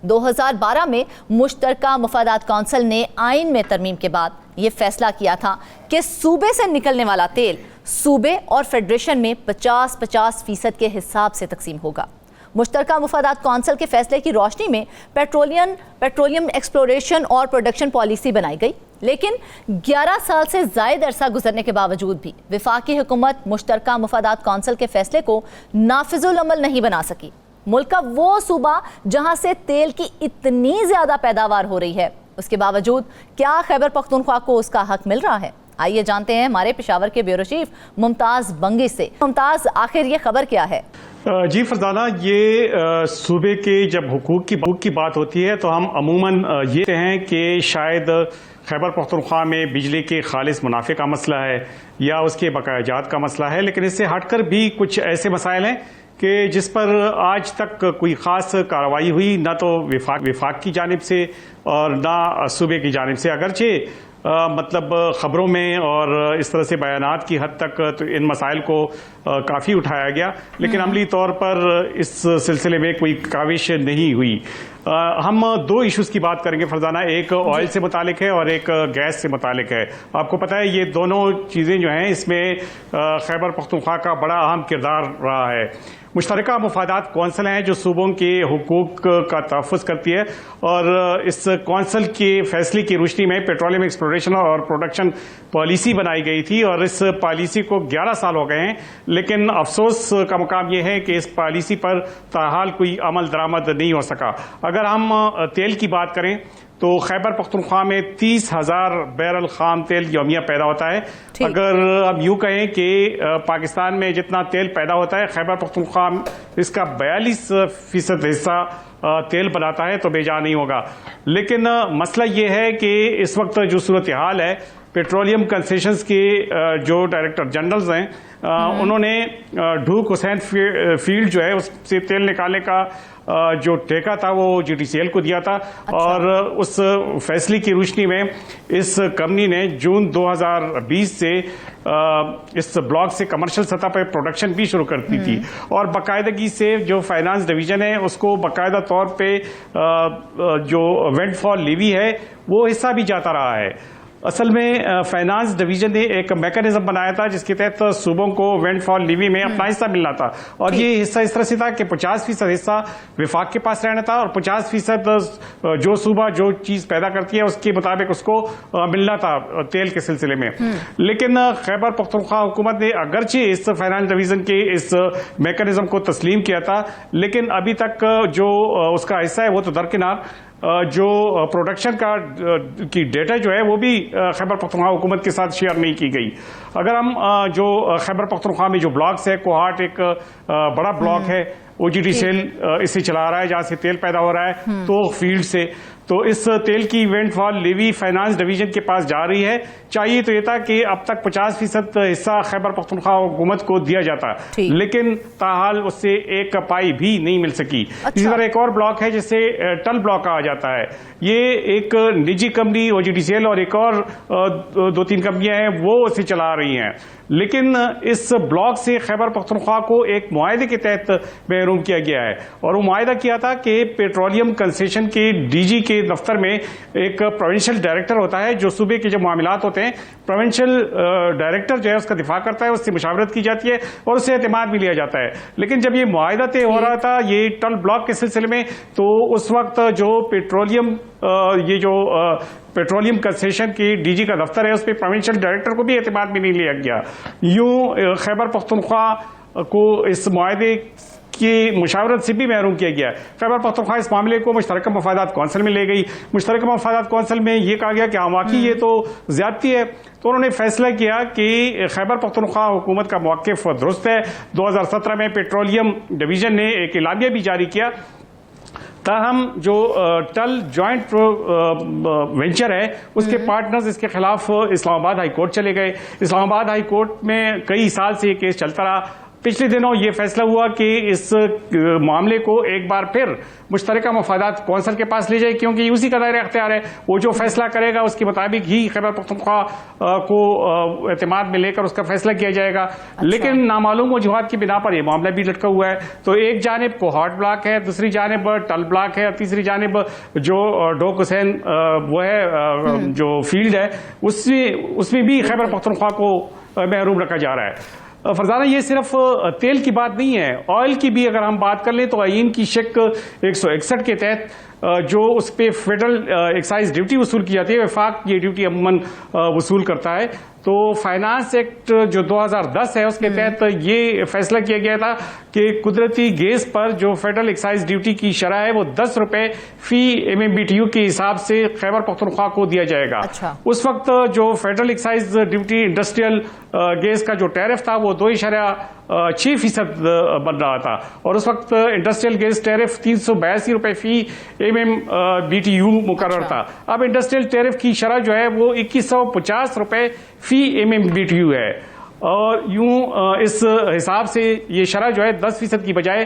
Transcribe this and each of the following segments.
2012 में मुश्तरका मुफादात कौंसिल ने आइन में तरमीम के बाद ये फैसला किया था कि सूबे से निकलने वाला तेल सूबे और फेडरेशन में 50-50% के हिसाब से तकसीम होगा। मुश्तरका मुफादात कौंसिल के फैसले की रोशनी में पेट्रोलियम एक्सप्लोरेशन और प्रोडक्शन पॉलिसी बनाई गई, लेकिन 11 साल से ज़ायद अरसा गुजरने के बावजूद भी वफाकी हुकूमत मुश्तरका मुफादात कौंसिल के फैसले को नाफिजुल अमल नहीं बना सकी। मुल्क का वो सूबा जहां से तेल की इतनी ज्यादा पैदावार हो रही है, उसके बावजूद क्या खैबर पख्तूनख्वा को उसका हक मिल रहा है? आइए जानते हैं हमारे पेशावर के ब्यूरो चीफ मुमताज बंगी से। मुमताज, आखिर ये खबर क्या है? जी फरजाना, ये सूबे के जब हुकूक की बात होती है तो हम अमूमन ये कहते हैं कि शायद खैबर पख्तूनख्वा में बिजली के खालिस मुनाफे का मसला है या उसके बकायाजात का मसला है, लेकिन इससे हटकर भी कुछ ऐसे मसाइल हैं कि जिस पर आज तक कोई ख़ास कार्रवाई हुई ना तो विफाक की जानिब से और ना सूबे की जानिब से। अगरचे मतलब ख़बरों में और इस तरह से बयानात की हद तक तो इन मसाइल को काफ़ी उठाया गया, लेकिन अमली तौर पर इस सिलसिले में कोई काविश नहीं हुई। हम दो इश्यूज़ की बात करेंगे फरजाना, एक ऑयल से मुतालिक है और एक गैस से मुतालिक है। आपको पता है ये दोनों चीज़ें जो हैं इसमें खैबर पख्तूनख्वा का बड़ा अहम किरदार रहा है। मुश्तरका मुफादात कौंसिल हैं जो सूबों के हुकूक का तहफ़्फ़ुज़ करती है और इस कौंसिल के फैसले की रोशनी में पेट्रोलियम एक्सप्लोरेशन और प्रोडक्शन पॉलिसी बनाई गई थी और इस पॉलिसी को 11 साल हो गए हैं, लेकिन अफसोस का मुकाम यह है कि इस पॉलिसी पर ताहाल कोई अमल दरामद नहीं हो सका। अगर हम तेल की बात करें तो खैबर पख्तूनख्वा में 30,000 बैरल खाम तेल यौमिया पैदा होता है। अगर हम यूँ कहें कि पाकिस्तान में जितना तेल पैदा होता है खैबर पख्तूनख्वा इसका 42% हिस्सा तेल बनाता है, तो बेजा नहीं होगा। लेकिन मसला ये है कि इस वक्त जो सूरत हाल है, पेट्रोलियम कंसेशंस के जो डायरेक्टर जनरल्स हैं उन्होंने ढूक हुसैन फील्ड जो है उससे तेल निकालने का जो ठेका था वो GTCL को दिया था। अच्छा। और उस फैसले की रोशनी में इस कंपनी ने जून 2020 से इस ब्लॉक से कमर्शियल सतह पर प्रोडक्शन भी शुरू कर दी थी और बाकायदगी से जो फाइनेंस डिवीजन है उसको बाकायदा तौर पे जो वेंटफॉल लीवी है वो हिस्सा भी जाता रहा है। असल में फाइनेंस डिवीजन ने एक मैकेनिज्म बनाया था जिसके तहत सूबों को वेंटफॉल लीवी में अपना हिस्सा मिलना था और ये हिस्सा इस तरह से था कि 50% हिस्सा विफाक के पास रहना था और 50% जो सूबा जो चीज पैदा करती है उसके मुताबिक उसको मिलना था तेल के सिलसिले में। लेकिन खैबर पख्तूनख्वा हुकूमत ने अगरचे इस फाइनेंस डिवीजन के इस मैकेनिज्म को तस्लीम किया था, लेकिन अभी तक जो उसका हिस्सा है वो तो दरकिनार, जो प्रोडक्शन का की डेटा जो है वो भी खैबर पख्तूनख्वा हुकूमत के साथ शेयर नहीं की गई। अगर हम जो खैबर पख्तूनख्वा में जो ब्लॉक्स है, कोहाट एक बड़ा ब्लॉक है, OGTCL इसे चला रहा है जहां से तेल पैदा हो रहा है तो फील्ड से, तो इस तेल की वेंटफॉल लीवी फाइनेंस डिवीजन के पास जा रही है। चाहिए तो ये था कि अब तक 50% हिस्सा खैबर पख्तूनख्वा हुकूमत को दिया जाता, लेकिन ताहाल उससे एक पाई भी नहीं मिल सकी। अच्छा। इसी तरह एक और ब्लॉक है जिसे टल ब्लॉक कहा जाता है, ये एक निजी कंपनी OGTCL और एक और 2-3 कंपनियां हैं वो उसे चला रही हैं, लेकिन इस ब्लॉक से खैबर पख्तूनख्वा को एक मुआहदे के तहत महरूम किया गया है और वो मुआहदा किया था कि पेट्रोलियम कंसेशन के DG के दफ्तर में एक प्रोविंशियल डायरेक्टर होता है जो सूबे के जो मामलात होते हैं, प्रोविंशियल डायरेक्टर जो है उसका दिफा करता है, उससे मुशावरत की जाती है और उससे एतमाद भी लिया जाता है। लेकिन जब ये मुआहदा तय हो रहा था ये टल ब्लॉक के सिलसिले में, तो उस वक्त जो पेट्रोलियम कंसेशन की DG का दफ्तर है उस पर प्रोविंशियल डायरेक्टर को भी एतमाद में नहीं लिया गया। यूं खैबर पख्तूनख्वा को इस मुआहदे की मुशावरत से भी महरूम किया गया। खैबर पख्तूनख्वा इस मामले को मुश्तरका मुफादात कौंसिल में ले गई। मुश्तरका मुफादात कौंसिल में ये कहा गया कि हाँ वाकई ये तो ज्यादती है, तो उन्होंने फैसला किया कि खैबर पख्तूनख्वा हुकूमत का मौक़िफ़ दुरुस्त है। 2017 में पेट्रोलियम डिवीजन ने एक इलामिया भी जारी किया, ताहम जो टल जॉइंट वेंचर है उसके पार्टनर्स इसके खिलाफ इस्लामाबाद हाई कोर्ट चले गए। इस्लामाबाद हाई कोर्ट में कई साल से ये केस चलता रहा पिछले दिनों ये फैसला हुआ कि इस मामले को एक बार फिर मुश्तरका मफादात कौंसिल के पास ले जाए, क्योंकि उसी का दायरा अख्तियार है। वो जो फैसला करेगा उसके मुताबिक ही खैबर पख्तूनख्वा को एतमाद में लेकर उसका फैसला किया जाएगा। अच्छा। लेकिन नामालूम वजूहात की बिना पर यह मामला भी लटका हुआ है। तो एक जानिब कोहाट ब्लॉक है, दूसरी जानिब टल ब्लॉक है, तीसरी जानिब जो डोक हुसैन वो है जो फील्ड है, उसमें भी खैबर पख्तूनख्वा को महरूम रखा जा रहा है। फरजाना, ये सिर्फ तेल की बात नहीं है, ऑयल की भी अगर हम बात कर लें तो आईन की शिक 161 के तहत जो उस पर फेडरल एक्साइज ड्यूटी वसूल की जाती है, वफाक ये ड्यूटी अमूमन वसूल करता है। तो फाइनेंस एक्ट जो 2010 है उसके तहत ये फैसला किया गया था कि कुदरती गैस पर जो फेडरल एक्साइज ड्यूटी की शरह है वो 10 रुपए फी MMBTU के हिसाब से खैबर पख्तूनख्वा को दिया जाएगा। अच्छा। उस वक्त जो federal excise duty industrial gas का जो टैरिफ था वो 2.6% बन रहा था, और उस वक्त इंडस्ट्रियल गैस टैरिफ 382 रुपए फी MMBTU मुकर्रर था। अब इंडस्ट्रियल टैरिफ की शरह जो है वो 2150 रुपए फी MMBTU है, और यूं इस हिसाब से ये शरह जो है 10% की बजाय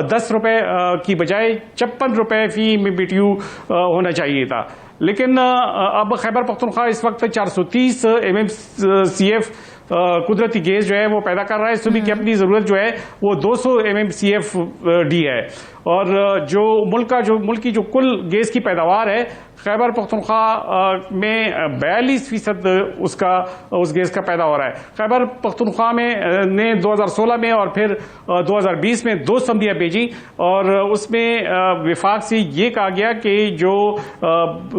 10 रुपए की बजाय 56 रुपए फी MMBTU होना चाहिए था। लेकिन अब खैबर पख्तूनख्वा इस वक्त 430 MMCF कुदरती गैस जो है वो पैदा कर रहा है। सुबह की अपनी जरूरत जो है वो 200 MMCFD है, और जो मुल्क की जो कुल गैस की पैदावार है खैबर पख्तूनख्वा में 42% उस गैस का पैदा हो रहा है। खैबर पख्तूनख्वा में ने 2016 में और फिर 2020 में 2 समझियाँ भेजी, और उसमें विफाक से ये कहा गया कि जो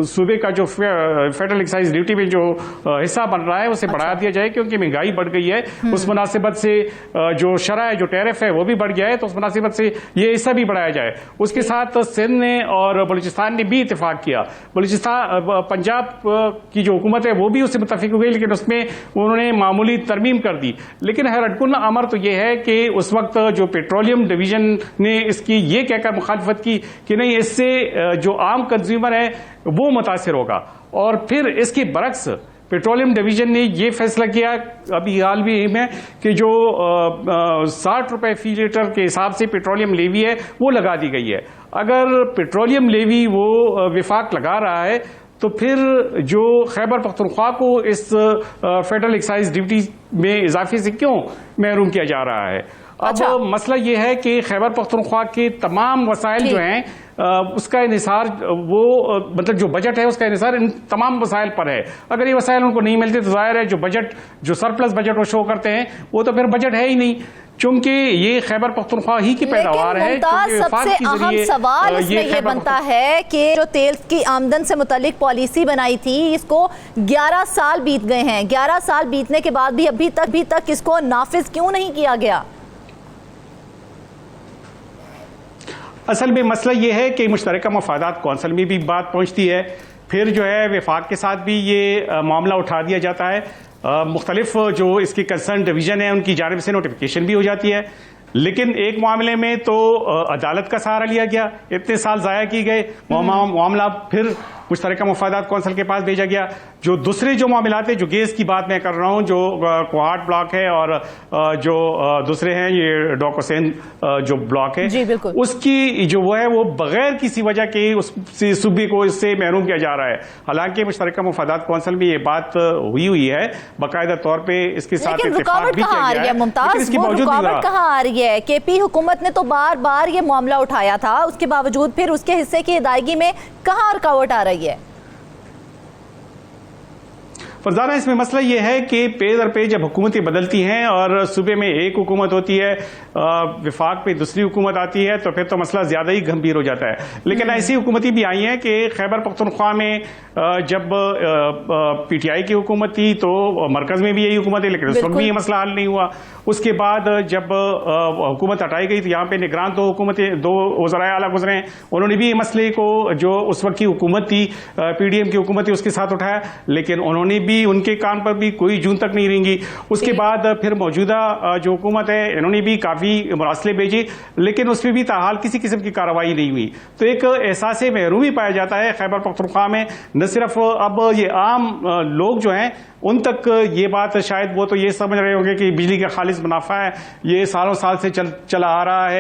सूबे का जो फेडरल एक्साइज ड्यूटी में जो हिस्सा बन रहा है उसे बढ़ा दिया जाए, क्योंकि महंगाई बढ़ गई है। उस मुनासिबत से जो शरह है, जो टैरिफ है वो भी बढ़ गया है, तो उस मुनासिबत से ये हिस्सा भी बढ़ाया जाए। उसके साथ सिंध ने और बलूचिस्तान ने भी इत्तेफाक किया। बलूचिस्तान पंजाब की जो हुकूमत है वो भी उससे मुत्तफिक हो गई, लेकिन उसमें उन्होंने मामूली तरमीम कर दी। लेकिन हैरतकुन अमर तो यह है कि उस वक्त जो पेट्रोलियम डिवीजन ने इसकी ये कहकर मुखालफत की कि नहीं, इससे जो आम कंज्यूमर है वो मुतासिर होगा, और फिर इसके बरक्स पेट्रोलियम डिवीजन ने यह फैसला किया अभी हाल में कि जो 60 रुपए फी लीटर के हिसाब से पेट्रोलियम लेवी है वो लगा दी गई है। अगर पेट्रोलियम लेवी वो विफाक लगा रहा है तो फिर जो खैबर पख्तूनख्वा को इस फेडरल एक्साइज ड्यूटी में इजाफे से क्यों महरूम किया जा रहा है? अब मसला ये है कि खैबर पख्तूनख्वा के तमाम वसाइल जो हैं उसका इन्हिसार वो मतलब जो बजट है उसका इन्हिसार इन तमाम वसाइल पर है। अगर ये वसाइल उनको नहीं मिलते तो जाहिर है जो बजट जो सरप्लस बजट वो शो करते हैं वो तो फिर बजट है ही नहीं, चूंकि ये खैबर पख्तूनख्वा ही की पैदावार है। सबसे अहम सवाल इसमें ये बनता है कि जो तेल की आमदन से मुतालिक पॉलिसी बनाई थी इसको 11 साल बीत गए हैं। 11 साल बीतने के बाद भी अभी तक इसको नाफिज क्यों नहीं किया गया? असल में मसला यह है कि मुश्तरका मफादात कौंसिल में भी बात पहुंचती है, फिर जो है विफाक के साथ भी ये मामला उठा दिया जाता है। मुख्तलिफ जो इसकी कंसर्न डिवीजन है उनकी जानिब से नोटिफिकेशन भी हो जाती है, लेकिन एक मामले में तो अदालत का सहारा लिया गया, इतने साल ज़ाया की गए, मामला फिर मुश्तरका मफादात कौंसिल के पास भेजा गया। जो दूसरे जो मामलात है, जो गैस की बात मैं कर रहा हूं, जो कोहाट ब्लॉक है और जो दूसरे हैं ये डॉक हुसैन जो ब्लॉक है, उसकी जो वो है वो बगैर किसी वजह के उस सूबे को इससे महरूम किया जा रहा है। हालांकि मुश्तरका मफादात कौंसिल में ये बात हुई है, बाकायदा तौर पर इसके साथ इत्तेफाक भी किया गया है, लेकिन इसकी रुकावट कहाँ आ रही है? केपी हुकूमत ने तो बार बार ये मामला उठाया था, उसके बावजूद फिर उसके हिस्से की अदायगी में कहाँ रुकावट आ रही है? फरजाना, इसमें मसला यह है कि पे दर पे जब हुकूमतें बदलती हैं और सूबे में एक हुकूमत होती है, विफाक पे दूसरी हुकूमत आती है, तो फिर तो मसला ज्यादा ही गंभीर हो जाता है। लेकिन ऐसी हुकूमतें भी आई हैं कि खैबर पख्तूनख्वा में जब PTI की हुकूमत थी तो मरकज में भी यही हुकूमत है, लेकिन उस वक्त भी ये मसला हल नहीं हुआ। उसके बाद जब हुकूमत हटाई गई तो यहाँ पे निगरान दो वज़राए आला गुजरे हैं, उन्होंने भी मसले को जो उस वक्त की हुकूमत थी PDM की हुकूमत थी उसके साथ उठाया, लेकिन उन्होंने भी उनके कान पर भी कोई जून तक नहीं रेंगी। उसके बाद फिर मौजूदा जो हुकूमत है इन्होंने भी काफ़ी मरासले भेजे, लेकिन उसमें भी ताहाल किसी किस्म की कार्रवाई नहीं हुई। तो एक एहसास महरूमी पाया जाता है खैबर पख्तूनख्वा में। न सिर्फ अब ये आम लोग जो हैं उन तक ये बात शायद वो तो ये समझ रहे होंगे कि बिजली का खालिस मुनाफा है, ये सालों साल से चला आ रहा है।